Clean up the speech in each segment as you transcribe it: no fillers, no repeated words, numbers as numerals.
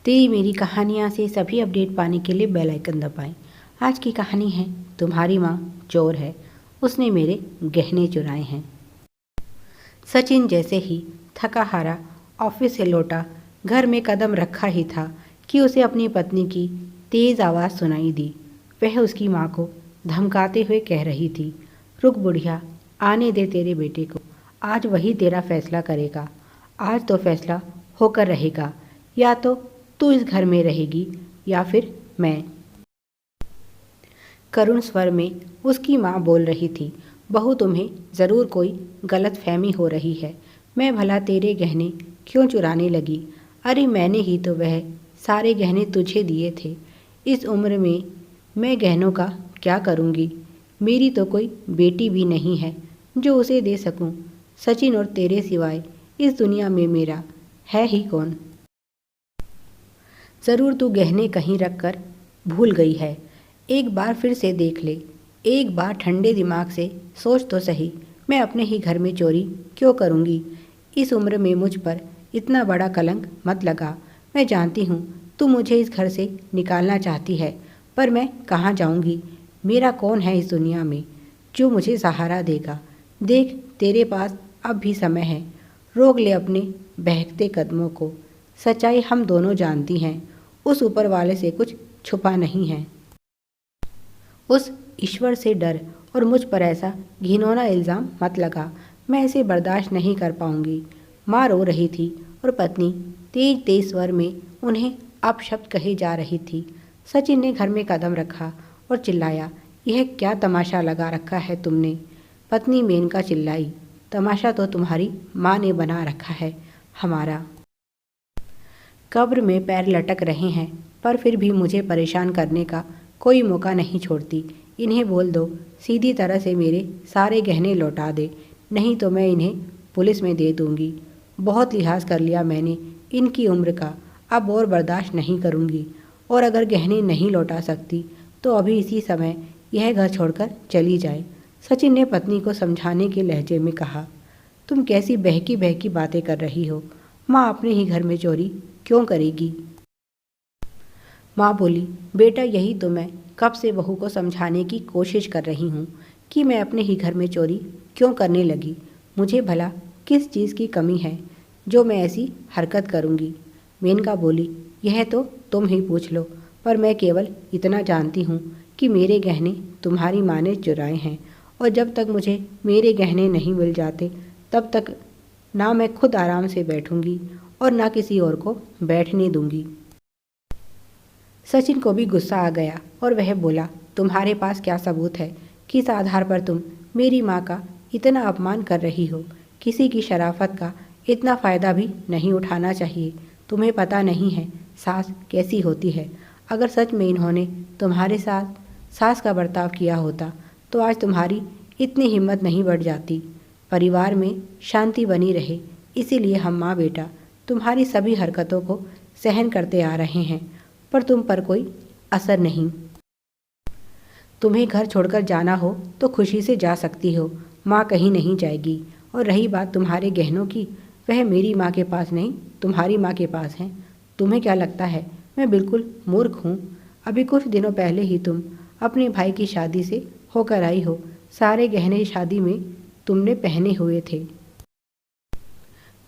तेरी मेरी कहानियाँ से सभी अपडेट पाने के लिए बेल आइकन दबाएं। आज की कहानी है तुम्हारी माँ चोर है, उसने मेरे गहने चुराए हैं। सचिन जैसे ही थका हारा ऑफिस से लौटा, घर में कदम रखा ही था कि उसे अपनी पत्नी की तेज़ आवाज़ सुनाई दी। वह उसकी माँ को धमकाते हुए कह रही थी, रुक बुढ़िया, आने दे तेरे बेटे को, आज वही तेरा फैसला करेगा। आज तो फैसला होकर रहेगा, या तो तू इस घर में रहेगी या फिर मैं। करुण स्वर में उसकी माँ बोल रही थी, बहू तुम्हें ज़रूर कोई गलत फहमी हो रही है। मैं भला तेरे गहने क्यों चुराने लगी? अरे मैंने ही तो वह सारे गहने तुझे दिए थे। इस उम्र में मैं गहनों का क्या करूँगी? मेरी तो कोई बेटी भी नहीं है जो उसे दे सकूँ। सचिन और तेरे सिवाय इस दुनिया में मेरा है ही कौन? ज़रूर तू गहने कहीं रख कर भूल गई है। एक बार फिर से देख ले, एक बार ठंडे दिमाग से सोच तो सही, मैं अपने ही घर में चोरी क्यों करूँगी? इस उम्र में मुझ पर इतना बड़ा कलंक मत लगा। मैं जानती हूँ तू मुझे इस घर से निकालना चाहती है, पर मैं कहाँ जाऊँगी? मेरा कौन है इस दुनिया में जो मुझे सहारा देगा? देख, तेरे पास अब भी समय है, रोक ले अपने बहकते कदमों को। सच्चाई हम दोनों जानती हैं, उस ऊपर वाले से कुछ छुपा नहीं है। उस ईश्वर से डर और मुझ पर ऐसा घिनौना इल्ज़ाम मत लगा, मैं इसे बर्दाश्त नहीं कर पाऊंगी। माँ रो रही थी और पत्नी तेज तेज स्वर में उन्हें अपशब्द कहे जा रही थी। सचिन ने घर में कदम रखा और चिल्लाया, यह क्या तमाशा लगा रखा है तुमने? पत्नी मेनका चिल्लाई, तमाशा तो तुम्हारी माँ ने बना रखा है, हमारा। कब्र में पैर लटक रहे हैं, पर फिर भी मुझे परेशान करने का कोई मौका नहीं छोड़ती। इन्हें बोल दो सीधी तरह से मेरे सारे गहने लौटा दे, नहीं तो मैं इन्हें पुलिस में दे दूंगी। बहुत लिहाज कर लिया मैंने इनकी उम्र का, अब और बर्दाश्त नहीं करूंगी। और अगर गहने नहीं लौटा सकती तो अभी इसी समय यह घर छोड़कर चली जाए। सचिन ने पत्नी को समझाने के लहजे में कहा, तुम कैसी बहकी बहकी बातें कर रही हो? माँ अपने ही घर में चोरी क्यों करेगी? माँ बोली, बेटा यही तो मैं कब से बहू को समझाने की कोशिश कर रही हूँ कि मैं अपने ही घर में चोरी क्यों करने लगी। मुझे भला किस चीज़ की कमी है जो मैं ऐसी हरकत करूँगी? मेनका बोली, यह तो तुम ही पूछ लो, पर मैं केवल इतना जानती हूँ कि मेरे गहने तुम्हारी माँ ने चुराए हैं, और जब तक मुझे मेरे गहने नहीं मिल जाते तब तक ना मैं खुद आराम से बैठूंगी और ना किसी और को बैठने दूंगी। सचिन को भी गुस्सा आ गया और वह बोला, तुम्हारे पास क्या सबूत है? किस आधार पर तुम मेरी माँ का इतना अपमान कर रही हो? किसी की शराफत का इतना फ़ायदा भी नहीं उठाना चाहिए। तुम्हें पता नहीं है सास कैसी होती है। अगर सच में इन्होंने तुम्हारे साथ सास का बर्ताव किया होता तो आज तुम्हारी इतनी हिम्मत नहीं बढ़ जाती। परिवार में शांति बनी रहे, इसीलिए हम माँ बेटा तुम्हारी सभी हरकतों को सहन करते आ रहे हैं, पर तुम पर कोई असर नहीं। तुम्हें घर छोड़कर जाना हो तो खुशी से जा सकती हो, माँ कहीं नहीं जाएगी। और रही बात तुम्हारे गहनों की, वह मेरी माँ के पास नहीं तुम्हारी माँ के पास हैं। तुम्हें क्या लगता है मैं बिल्कुल मूर्ख हूँ? अभी कुछ दिनों पहले ही तुम अपने भाई की शादी से होकर आई हो, सारे गहने शादी में तुमने पहने हुए थे।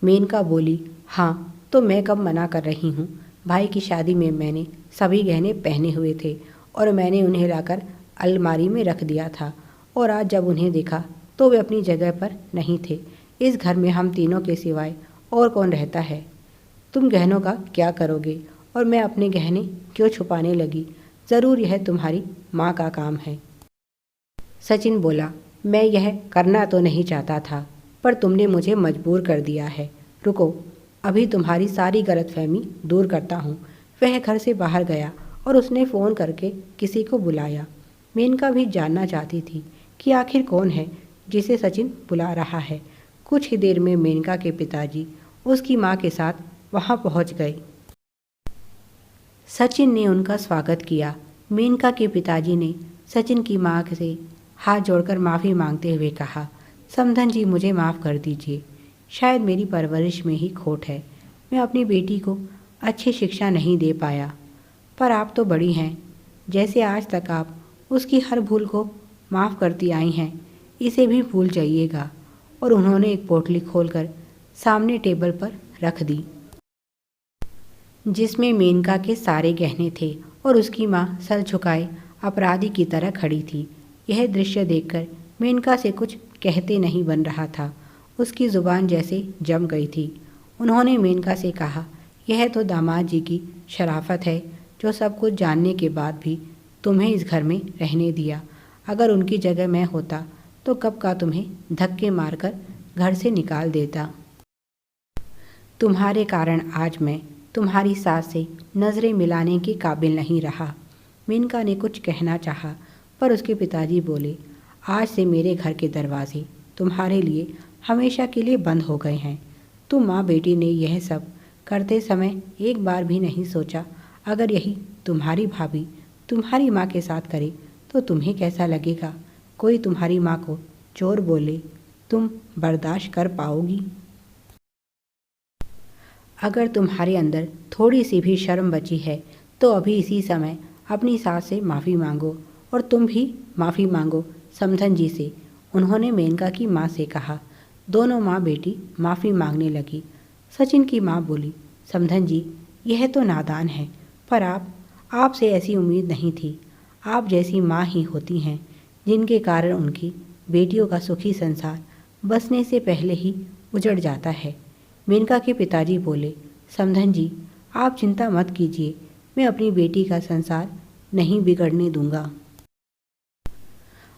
मेनका बोली, हाँ तो मैं कब मना कर रही हूँ? भाई की शादी में मैंने सभी गहने पहने हुए थे और मैंने उन्हें लाकर अलमारी में रख दिया था, और आज जब उन्हें देखा तो वे अपनी जगह पर नहीं थे। इस घर में हम तीनों के सिवाय और कौन रहता है? तुम गहनों का क्या करोगे? और मैं अपने गहने क्यों छुपाने लगी? ज़रूर यह तुम्हारी माँ का काम है। सचिन बोला, मैं यह करना तो नहीं चाहता था, पर तुमने मुझे मजबूर कर दिया है। रुको, अभी तुम्हारी सारी गलतफहमी दूर करता हूँ। वह घर से बाहर गया और उसने फ़ोन करके किसी को बुलाया। मेनका भी जानना चाहती थी कि आखिर कौन है जिसे सचिन बुला रहा है। कुछ ही देर में मेनका के पिताजी उसकी माँ के साथ वहाँ पहुँच गए। सचिन ने उनका स्वागत किया। मेनका के पिताजी ने सचिन की माँ से हाथ जोड़कर माफ़ी मांगते हुए कहा, समधन जी मुझे माफ़ कर दीजिए, शायद मेरी परवरिश में ही खोट है। मैं अपनी बेटी को अच्छी शिक्षा नहीं दे पाया। पर आप तो बड़ी हैं, जैसे आज तक आप उसकी हर भूल को माफ़ करती आई हैं, इसे भी भूल जाइएगा। और उन्होंने एक पोटली खोलकर सामने टेबल पर रख दी, जिसमें मेनका के सारे गहने थे और उसकी माँ सर झुकाए अपराधी की तरह खड़ी थी। यह दृश्य देखकर मेनका से कुछ कहते नहीं बन रहा था। उसकी ज़ुबान जैसे जम गई थी। उन्होंने मेनका से कहा, यह तो दामाद जी की शराफत है, जो सब कुछ जानने के बाद भी तुम्हें इस घर में रहने दिया। अगर उनकी जगह मैं होता तो कब का तुम्हें धक्के मारकर घर से निकाल देता। तुम्हारे कारण आज मैं तुम्हारी सास से नज़रें मिलाने के काबिल नहीं रहा। मेनका ने कुछ कहना चाहा, पर उसके पिताजी बोले, आज से मेरे घर के दरवाजे तुम्हारे लिए हमेशा के लिए बंद हो गए हैं। तुम माँ बेटी ने यह सब करते समय एक बार भी नहीं सोचा, अगर यही तुम्हारी भाभी तुम्हारी माँ के साथ करे तो तुम्हें कैसा लगेगा? कोई तुम्हारी माँ को चोर बोले, तुम बर्दाश्त कर पाओगी? अगर तुम्हारे अंदर थोड़ी सी भी शर्म बची है तो अभी इसी समय अपनी सास से माफ़ी मांगो, और तुम भी माफ़ी मांगो समधन जी से। उन्होंने मेनका की माँ से कहा। दोनों माँ बेटी माफ़ी मांगने लगी। सचिन की माँ बोली, समधन जी, यह तो नादान है, पर आपसे ऐसी उम्मीद नहीं थी। आप जैसी माँ ही होती हैं जिनके कारण उनकी बेटियों का सुखी संसार बसने से पहले ही उजड़ जाता है। मेनका के पिताजी बोले, समधन जी, आप चिंता मत कीजिए, मैं अपनी बेटी का संसार नहीं बिगड़ने दूंगा।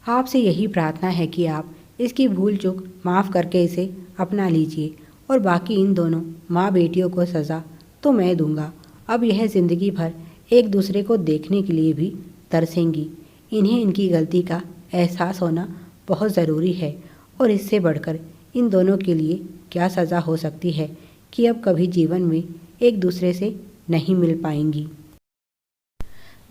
आपसे यही प्रार्थना है कि आप इसकी भूल चूक माफ़ करके इसे अपना लीजिए, और बाकी इन दोनों माँ बेटियों को सज़ा तो मैं दूंगा। अब यह ज़िंदगी भर एक दूसरे को देखने के लिए भी तरसेंगी। इन्हें इनकी गलती का एहसास होना बहुत ज़रूरी है, और इससे बढ़कर इन दोनों के लिए क्या सज़ा हो सकती है कि अब कभी जीवन में एक दूसरे से नहीं मिल पाएंगी।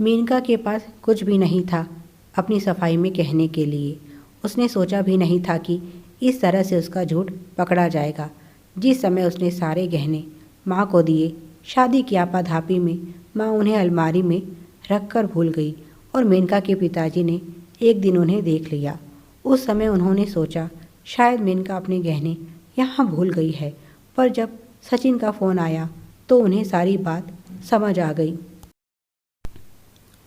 मेनका के पास कुछ भी नहीं था अपनी सफाई में कहने के लिए। उसने सोचा भी नहीं था कि इस तरह से उसका झूठ पकड़ा जाएगा। जिस समय उसने सारे गहने माँ को दिए, शादी की आपाधापी में माँ उन्हें अलमारी में रख कर भूल गई, और मेनका के पिताजी ने एक दिन उन्हें देख लिया। उस समय उन्होंने सोचा शायद मेनका अपने गहने यहाँ भूल गई है, पर जब सचिन का फ़ोन आया तो उन्हें सारी बात समझ आ गई।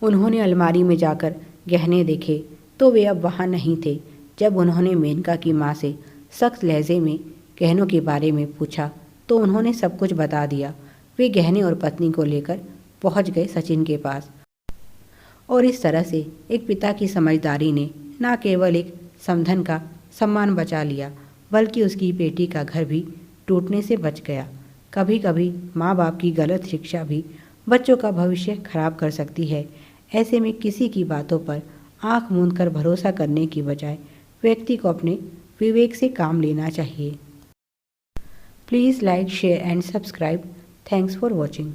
उन्होंने अलमारी में जाकर गहने देखे तो वे अब वहाँ नहीं थे। जब उन्होंने मेनका की माँ से सख्त लहजे में गहनों के बारे में पूछा तो उन्होंने सब कुछ बता दिया। वे गहने और पत्नी को लेकर पहुँच गए सचिन के पास, और इस तरह से एक पिता की समझदारी ने न केवल एक समधन का सम्मान बचा लिया, बल्कि उसकी बेटी का घर भी टूटने से बच गया। कभी कभी माँ बाप की गलत शिक्षा भी बच्चों का भविष्य खराब कर सकती है। ऐसे में किसी की बातों पर आंख मूंद कर भरोसा करने की बजाय व्यक्ति को अपने विवेक से काम लेना चाहिए। Please like, share and subscribe. Thanks for watching.